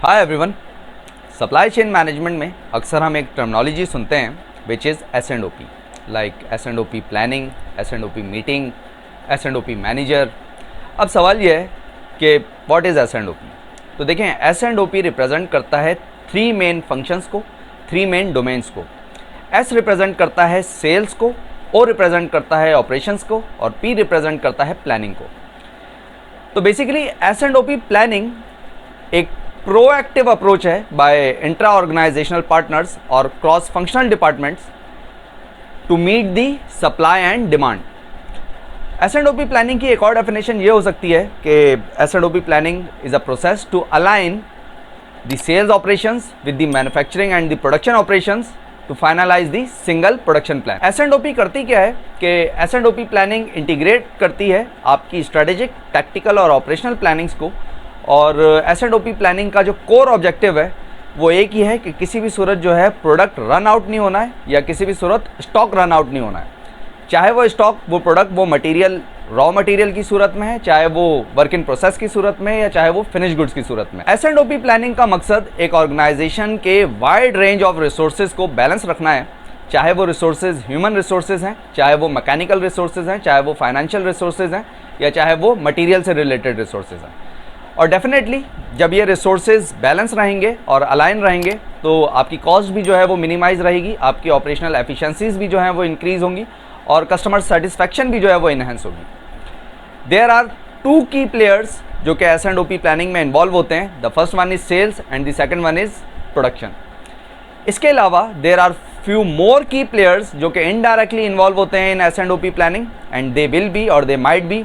Hi everyone. Supply chain management में अक्सर हम एक टर्मिनोलॉजी सुनते हैं which is S&OP, like S&OP planning, S&OP meeting, S&OP manager. अब सवाल ये है कि व्हाट इज़ S&OP। तो देखें, S&OP रिप्रेजेंट करता है 3 मेन फंक्शंस को, 3 मेन डोमेन्स को। S रिप्रेजेंट करता है सेल्स को, O रिप्रेजेंट करता है ऑपरेशंस को और P रिप्रेजेंट करता है प्लानिंग को। तो बेसिकली S&OP प्लानिंग एक प्रोएक्टिव अप्रोच है बाय इंट्रा ऑर्गेनाइजेशनल पार्टनर्स और cross functional departments to meet the supply and demand. S&OP planning की एक और डेफिनेशन ये हो सकती है कि S&OP planning is a process to align the sales operations with the manufacturing and the production operations to finalise the single production plan. S&OP करती क्या है कि S&OP प्लानिंग इंटीग्रेट करती है आपकी स्ट्रेटेजिक, टैक्टिकल और ऑपरेशनल प्लानिंग्स को। और S&OP प्लानिंग का जो कोर ऑब्जेक्टिव है वो एक ही है कि किसी भी सूरत जो है प्रोडक्ट रन आउट नहीं होना है या किसी भी सूरत स्टॉक रन आउट नहीं होना है। चाहे वो स्टॉक, वो प्रोडक्ट, वो मटेरियल रॉ मटेरियल की सूरत में है, चाहे वो वर्क इन प्रोसेस की सूरत में है या चाहे वो फिनिश गुड्स की सूरत में। S&OP प्लानिंग का मकसद एक ऑर्गेनाइजेशन के वाइड रेंज ऑफ रिसोर्सेज को बैलेंस रखना है, चाहे वो रिसोर्सेज ह्यूमन रिसोर्सेज हैं, चाहे वो मैकेनिकल रिसोर्सेज हैं, चाहे वो फाइनेंशियल रिसोर्सेज हैं या चाहे वो मटीरियल से रिलेटेड रिसोर्सेज हैं। और डेफिनेटली जब ये रिसोर्सेज बैलेंस रहेंगे और अलाइन रहेंगे तो आपकी कॉस्ट भी जो है वो मिनिमाइज रहेगी, आपकी ऑपरेशनल एफिशिएंसीज भी जो हैं वो इंक्रीज होंगी और कस्टमर सेटिस्फैक्शन भी जो है वो इन्हेंस होगी। देयर आर 2 की प्लेयर्स जो कि S&OP प्लानिंग में इन्वॉल्व होते हैं। The first one is sales and the second one is production. इसके अलावा देयर आर फ्यू मोर की प्लेयर्स जो कि इनडायरेक्टली इन्वॉल्व होते हैं in S&OP planning and they will be और they might be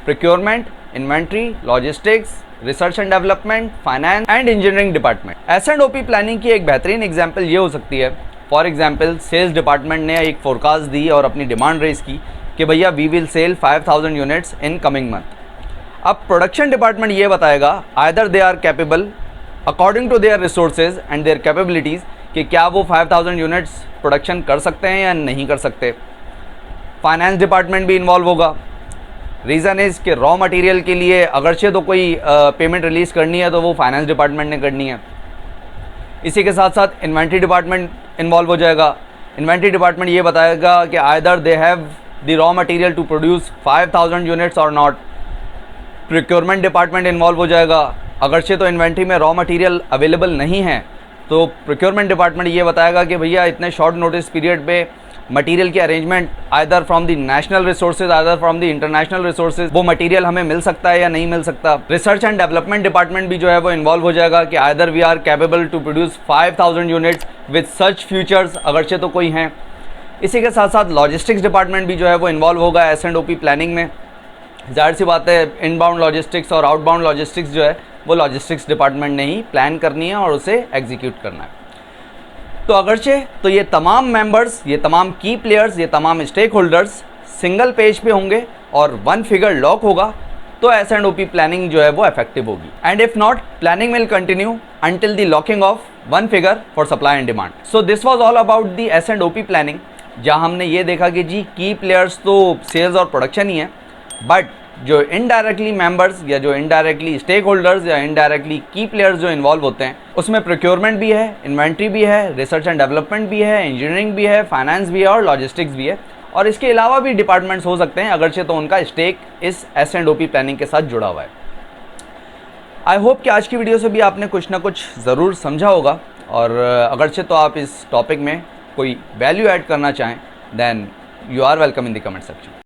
procurement, inventory, logistics, research and development, finance and engineering department. S&OP planning की एक बेहतरीन एग्जांपल ये हो सकती है, फॉर एग्जांपल सेल्स डिपार्टमेंट ने एक फोरकास्ट दी और अपनी डिमांड रेज की कि भैया we will sell 5000 units in coming month. अब प्रोडक्शन डिपार्टमेंट ये बताएगा either they are capable according to their resources and their capabilities कि क्या वो 5000 यूनिट्स प्रोडक्शन कर सकते हैं या नहीं कर सकते। फाइनेंस डिपार्टमेंट भी इन्वॉल्व होगा। रीज़न इज़ कि रॉ मटेरियल के लिए अगरचे तो कोई पेमेंट रिलीज़ करनी है तो वो फाइनेंस डिपार्टमेंट ने करनी है। इसी के साथ साथ इन्वेंट्री डिपार्टमेंट इन्वॉल्व हो जाएगा। इन्वेंट्री डिपार्टमेंट ये बताएगा कि either they have the raw material to produce 5000 units और नॉट। प्रोक्योरमेंट डिपार्टमेंट इन्वॉल्व हो जाएगा। अगरचे तो इन्वेंट्री में रॉ मटेरियल अवेलेबल नहीं है तो प्रोक्योरमेंट डिपार्टमेंट ये बताएगा कि भैया इतने शॉर्ट नोटिस पीरियड पे मटेरियल की arrangement either from the national resources either from the international resources, वो मटेरियल हमें मिल सकता है या नहीं मिल सकता। रिसर्च एंड डेवलपमेंट डिपार्टमेंट भी जो है वो इन्वॉल्व हो जाएगा कि either we are capable to produce 5000 units with such futures, अगरचे तो कोई हैं। इसी के साथ साथ लॉजिस्टिक्स डिपार्टमेंट भी जो है वो इन्वॉल्व होगा S&OP प्लानिंग में। जाहिर सी बात है, इनबाउंड लॉजिस्टिक्स और आउटबाउंड लॉजिस्टिक्स जो है वो लॉजिस्टिक्स डिपार्टमेंट ने ही प्लान करनी है और उसे एग्जीक्यूट करना है। तो अगरचे तो ये तमाम मेंबर्स, ये तमाम की प्लेयर्स, ये तमाम स्टेक होल्डर्स सिंगल पेज पे होंगे और 1 फिगर लॉक होगा तो S&OP प्लानिंग जो है वो इफेक्टिव होगी। And if not, planning will continue until the locking of 1 figure for supply and demand. So this was all about the S&OP planning, जहां हमने ये देखा कि जी की प्लेयर्स तो सेल्स और प्रोडक्शन ही है, बट जो इनडायरेक्टली मेंबर्स या जो इनडायरेक्टली स्टेक होल्डर्स या इनडायरेक्टली की प्लेयर्स जो इन्वॉल्व होते हैं उसमें प्रोक्योरमेंट भी है, इन्वेंट्री भी है, रिसर्च एंड डेवलपमेंट भी है, इंजीनियरिंग भी है, फाइनेंस भी है और लॉजिस्टिक्स भी है। और इसके अलावा भी डिपार्टमेंट्स हो सकते हैं अगरचे तो उनका स्टेक इस S&OP प्लानिंग के साथ जुड़ा हुआ है। आई होप कि आज की वीडियो से भी आपने कुछ ना कुछ ज़रूर समझा होगा और अगरचे तो आप इस टॉपिक में कोई वैल्यू ऐड करना चाहें then you are welcome in the comment section.